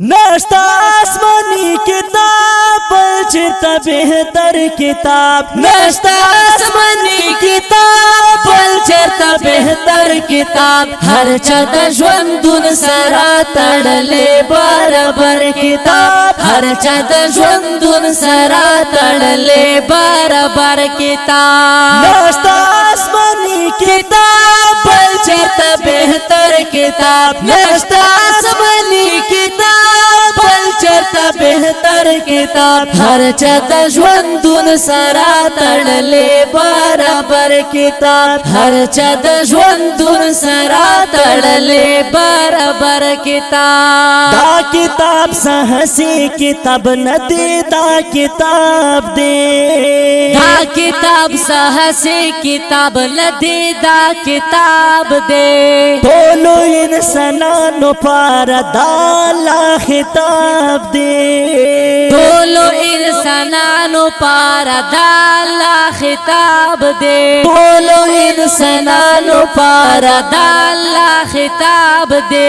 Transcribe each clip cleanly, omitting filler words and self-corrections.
नश्ता आसमानी किताब चेता बेहतर किताब नश्ता आसमानी किताब चेता बेहतर किताब हर चद ژوندون सरा तड़ले बराबर किताब हर चद ژوندون सरा तड़ले बराबर किताब नश्ता आसमानी किताब चेता बेहतर किताब नश्ता आसमानी किताब चरता बेहतर किताब हर चता ژوندون सरा तड़ले बराबर किताब हर चता ژوندون सरा तड़ले बराबर किताब दा किताब सहसी किताब नदी दा किताब दे दा किताब सहसी किताब नदी दा किताब दे बोलो इंसानों पर दाला खिताब दे बोलो इंसानों पर दाला खिताब दे बोलो इंसानों पर दाला खिताब दे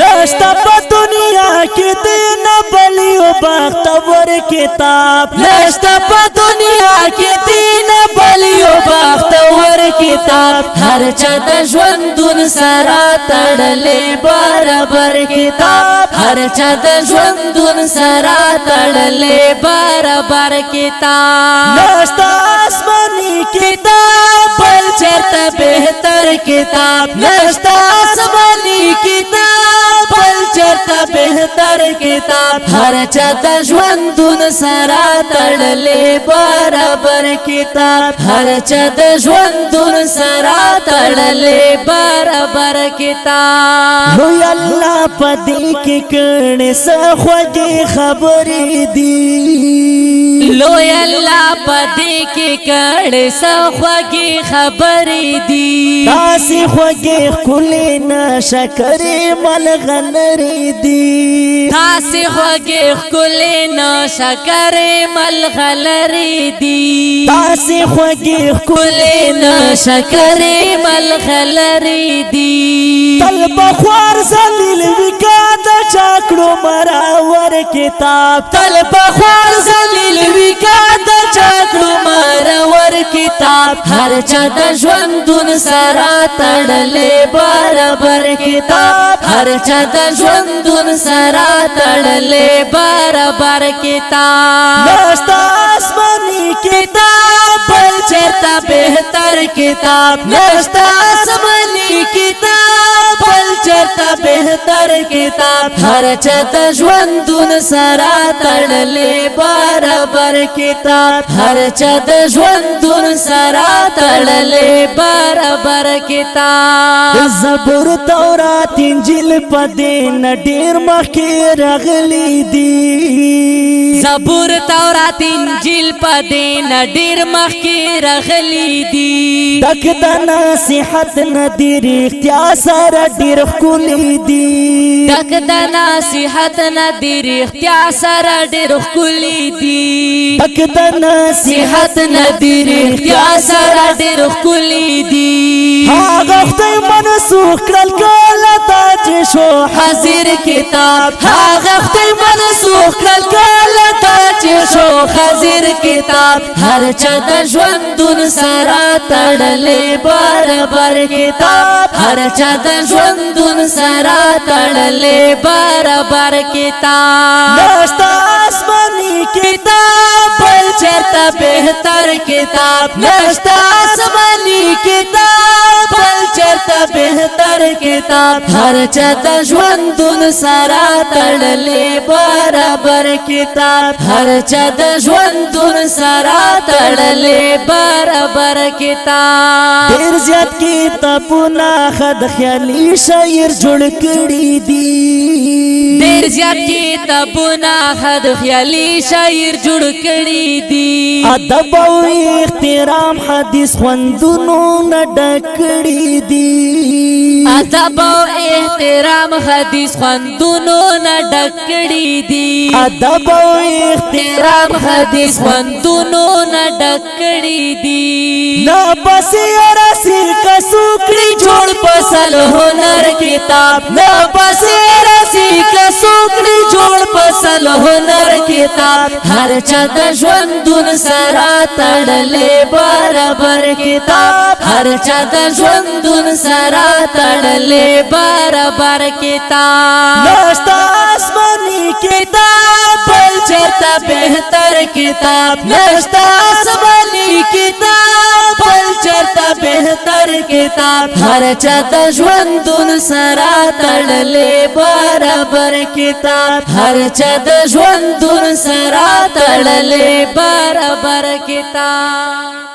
नश्ता दुनिया की दिन बलियो बख्तवर किताब नश्ता दुनिया की दिन बलियो बख्तवर किताब हर चद ژوندون सरा तड़ले बराबर किताब हर चद ژوندون सरा तड़ले बराबर किताब नश्ता आसमानी किताब चरता बेहतर किताब नश्ता आसमानी किताब चरता बेहतर किताब हर चद ژوندون सरा तड़ले बराबर किताब हर चद ژوندون सरा तड़ले बराबर किताब लो अल्लाह पदी के करने सख्वगी खबरी दी लो अल्लाह पदी के करने सख्वगी खबरी दी तासी ख्वगी खुले न शकरे मलगनरी दी तासी ख्वगी खुले न शकरे मलगनरी दी तासी ख्वगी खुले न शकरे मलगनरी दी तल बख्वार जलील विकाद चाकड़ो मरावर किताब तल बख्वार जलील विकाद चाकड़ो मरावर किताब हर चद ژوندون सरा तड़ले बराबर किताब हर चद ژوندون सरा तड़ले बराबर किताब नश्ता आसमानी किताब चरता बेहतर किताब नश्ता आसमानी किताब चरता बेहतर किताब हर चद ژوندون सरा तड़ले बराबर किताब हर चद ژوندون सरा तड़ले बराबर किताब ज़बूर तौरात इंजिल पदे न ढेर मखे रगली दी ज़बूर तौरात इंजिल पदे न ढेर मखे रगली दी तक नसीहत न दीर इख्तियार सरा ढेर खुली दी तक नसीहत न दीर इख्तियार सरा ढेर खुली दी तक नसीहत न दीर इख्तियार सरा ढेर खुली दी हाँ खुदाई मनसूख करल गलता चशो हाजिर किताब हाँ खुदाई मनसूख करल गलता चशो हाजिर किताब हर चद ژوندون सरा तड़ले बराबर किताब हर चद ژوندون सरा तड़ले बराबर किताब नश्ता आसमानी किताब चरता बेहतर किताब नश्ता आसमानी किताब चरता बेहतर किताब हर चद ژوندون सरा तड़ले बराबर किताब हर चद ژوندون सरा तड़ले बराबर किताब ढेर ज्यादा किताबों खद ख्याली शायर जुड़ कड़ी दी ढेर ज्यादा किताबों खद ख्याली शायर जुड़ कड़ी दी अदब और इख्तिराम हदीस ख़्वांदुनो न डकड़ी दी अदब और इख्तिराम हदीस ख़्वांदुनो न डकड़ी दी अदब और इख्तिराम हदीस ख़्वांदुनो न डकड़ी दी न बसे रसी का सुकड़ी जोड़ पसल हुनर किताब न बसे रसी का څوکړي جوړ پسل هنر کتاب هر چا د ژوندون سره تړلې برابر کتاب هر چا د ژوندون سره تړلې برابر کتاب نشتا آسماني کتاب بل چرته بهتر کتاب نشتا آسماني کتاب بل چرته بهتر کتاب هر چا د ژوندون سره تړلې برابر کتاب هر چا د ژوندون سره تړلې برابر کتاب